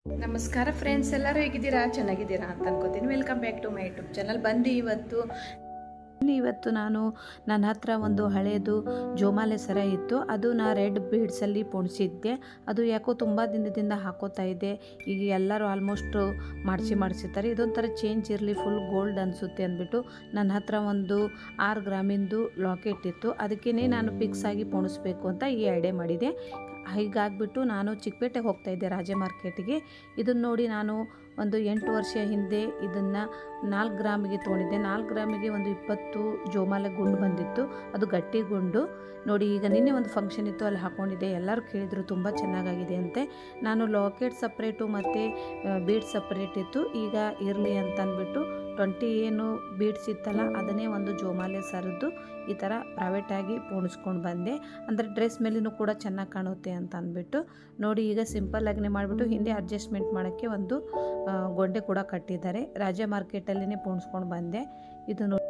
ನಮಸ್ಕಾರ ಫ್ರೆಂಡ್ಸ್, ಎಲ್ಲರೂ ಹೇಗಿದ್ದೀರಾ? ಚೆನ್ನಾಗಿದ್ದೀರಾ ಅಂತ ಅನ್ಕೋತೀನಿ. Welcome back to my YouTube channel. ಇವತ್ತು ನಾನು ನನ್ನ ಹತ್ರ ಒಂದು ಹಳೆಯದು ಜೋಮಾಲೆ ಸರ ಇತ್ತು. ಅದು ನಾ ರೆಡ್ ಬೀಡ್ಸಲ್ಲಿ ಪೋಣಿಸಿದ್ದೆ. ಅದು ಯಾಕೋ ತುಂಬ ದಿನದಿಂದ ಹಾಕೋತಾ ಇದ್ದೆ. ಈಗ ಎಲ್ಲರೂ ಆಲ್ಮೋಸ್ಟ್ ಮಾಡಿಸಿರ್ತಾರೆ. ಇದೊಂಥರ ಚೇಂಜ್ ಇರಲಿ, ಫುಲ್ ಗೋಲ್ಡ್ ಅನಿಸುತ್ತೆ ಅಂದ್ಬಿಟ್ಟು ನನ್ನ ಹತ್ರ ಒಂದು 6 ಗ್ರಾಮಿಂದು ಲಾಕೆಟ್ ಇತ್ತು. ಅದಕ್ಕೇ ನಾನು ಫಿಕ್ಸ್ ಆಗಿ ಪೋಣಿಸ್ಬೇಕು ಅಂತ ಈ ಐಡಿಯಾ ಮಾಡಿದೆ. ಹೀಗಾಗ್ಬಿಟ್ಟು ನಾನು ಚಿಕ್ಕಪೇಟೆಗೆ ಹೋಗ್ತಾಯಿದ್ದೆ, ರಾಜೆ ಮಾರ್ಕೆಟಿಗೆ. ಇದನ್ನು ನೋಡಿ ನಾನು ಒಂದು 8 ವರ್ಷ ಹಿಂದೆ ಇದನ್ನು 4 ಗ್ರಾಮಿಗೆ ತೊಗೊಂಡಿದ್ದೆ. 4 ಗ್ರಾಮಿಗೆ ಒಂದು 20 ಜೋಮಾಲೆ ಗುಂಡು ಬಂದಿತ್ತು. ಅದು ಗಟ್ಟಿ ಗುಂಡು ನೋಡಿ. ಈಗ ನಿನ್ನೆ ಒಂದು ಫಂಕ್ಷನ್ ಇತ್ತು, ಅಲ್ಲಿ ಹಾಕ್ಕೊಂಡಿದ್ದೆ. ಎಲ್ಲರೂ ಕೇಳಿದರು ತುಂಬ ಚೆನ್ನಾಗಾಗಿದೆ ಅಂತೆ. ನಾನು ಲಾಕೆಟ್ ಸಪ್ರೇಟು ಮತ್ತು ಬೀಡ್ ಸಪ್ರೇಟ್ ಇತ್ತು. ಈಗ ಇರಲಿ ಅಂತ ಅಂದ್ಬಿಟ್ಟು 20 ಏನು ಬೀಡ್ಸ್ ಇತ್ತಲ್ಲ, ಅದನ್ನೇ ಒಂದು ಜೋಮಾಲೆ ಸರದ್ದು ಈ ಥರ ಪ್ರೈವೇಟಾಗಿ ಪೋಣಿಸ್ಕೊಂಡು ಬಂದೆ. ಅಂದರೆ ಡ್ರೆಸ್ ಮೇಲೂ ಕೂಡ ಚೆನ್ನಾಗಿ ಕಾಣುತ್ತೆ ಅಂತ ಅಂದ್ಬಿಟ್ಟು ನೋಡಿ. ಈಗ ಸಿಂಪಲ್ಲಾಗಿನೇ ಮಾಡಿಬಿಟ್ಟು ಹಿಂದೆ ಅಡ್ಜಸ್ಟ್ಮೆಂಟ್ ಮಾಡೋಕ್ಕೆ ಒಂದು ಗೊಂಡೆ ಕೂಡ ಕಟ್ಟಿದ್ದಾರೆ. ರಾಜ ಮಾರ್ಕೆಟಲ್ಲಿನೇ ಪೋಣಿಸ್ಕೊಂಡು ಬಂದೆ. ಇದು ನೋಡಿ,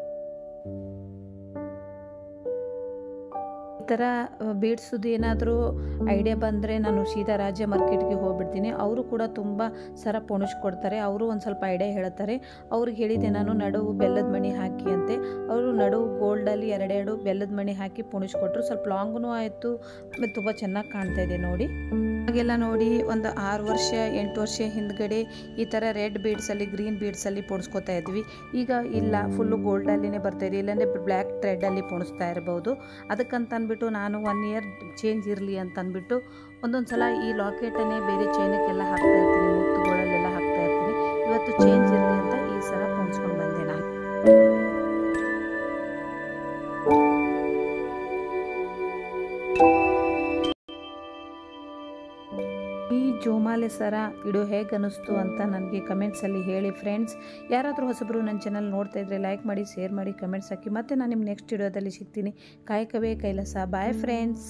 ಈ ಥರ ಬೀಡ್ಸೋದು ಏನಾದರೂ ಐಡಿಯಾ ಬಂದರೆ ನಾನು ಸೀದಾ ರಾಜ ಮಾರ್ಕೆಟ್ಗೆ ಹೋಗ್ಬಿಡ್ತೀನಿ. ಅವರು ಕೂಡ ತುಂಬ ಸರ ಪೋಣಿಸ್ಕೊಡ್ತಾರೆ. ಅವರು ಒಂದು ಸ್ವಲ್ಪ ಐಡಿಯಾ ಹೇಳ್ತಾರೆ. ಅವ್ರಿಗೆ ಹೇಳಿದೆ ನಾನು, ನಡುವು ಬೆಲ್ಲದ ಮಣಿ ಹಾಕಿ ಅಂತೆ. ಅವರು ನಡುವು ಗೋಲ್ಡಲ್ಲಿ 2 ಬೆಲ್ಲದ ಮಣಿ ಹಾಕಿ ಪೋಣಿಸ್ಕೊಟ್ರು. ಸ್ವಲ್ಪ ಲಾಂಗೂ ಆಯಿತು, ಆಮೇಲೆ ತುಂಬ ಚೆನ್ನಾಗಿ ಕಾಣ್ತಾ ಇದೆ ನೋಡಿ. ಹಾಗೆಲ್ಲ ನೋಡಿ ಒಂದು 6 ವರ್ಷ 8 ವರ್ಷ ಹಿಂದ್ಗಡೆ ಈ ಥರ ರೆಡ್ ಬೀಡ್ಸಲ್ಲಿ ಗ್ರೀನ್ ಬೀಡ್ಸಲ್ಲಿ ಪೋಣಿಸ್ಕೊತಾ ಇದ್ವಿ. ಈಗ ಇಲ್ಲ, ಫುಲ್ಲು ಗೋಲ್ಡಲ್ಲಿನೇ ಬರ್ತಾಯಿದೆ. ಇಲ್ಲಾಂದರೆ ಬ್ಲ್ಯಾಕ್ ಥ್ರೆಡ್ಡಲ್ಲಿ ಪೋಣಿಸ್ತಾ ಇರ್ಬೋದು. ಅದಕ್ಕಂತ ಅಂದ್ಬಿಟ್ಟು ನಾನು 1 ಇಯರ್ ಚೇಂಜ್ ಇರಲಿ ಅಂತ ಅಂದ್ಬಿಟ್ಟು ಒಂದೊಂದು ಸಲ ಈ ಲಾಕೆಟನ್ನೇ ಬೇರೆ ಚೈನಕ್ಕೆಲ್ಲ ಹಾಕ್ತಾ ಇರ್ತೀನಿ, ಮುತ್ತುಗಳಲ್ಲೆಲ್ಲ ಹಾಕ್ತಾ ಇರ್ತೀನಿ. ಇವತ್ತು ಚೇಂಜ್ ಇರಲಿ ಅಂತ ಈ ಸಲ ಪೋಣಿಸ್ಕೊಂಡು ಬಂದೆ ನಾನು. ಈ ಜೋಮಾಲೆ ಸರ ವಿಡಿಯೋ ಹೇಗೆ ಅನ್ನಿಸ್ತು ಅಂತ ನನಗೆ ಕಮೆಂಟ್ಸಲ್ಲಿ ಹೇಳಿ ಫ್ರೆಂಡ್ಸ್. ಯಾರಾದರೂ ಹೊಸಬರು ನನ್ನ ಚಾನಲ್ ನೋಡ್ತಾ ಇದ್ದರೆ ಲೈಕ್ ಮಾಡಿ, ಶೇರ್ ಮಾಡಿ, ಕಮೆಂಟ್ಸ್ ಹಾಕಿ. ಮತ್ತು ನಾನು ನಿಮ್ಮ ನೆಕ್ಸ್ಟ್ ವಿಡಿಯೋದಲ್ಲಿ ಸಿಗ್ತೀನಿ. ಕಾಯಕವೇ ಕೈಲಾಸ. Bye friends.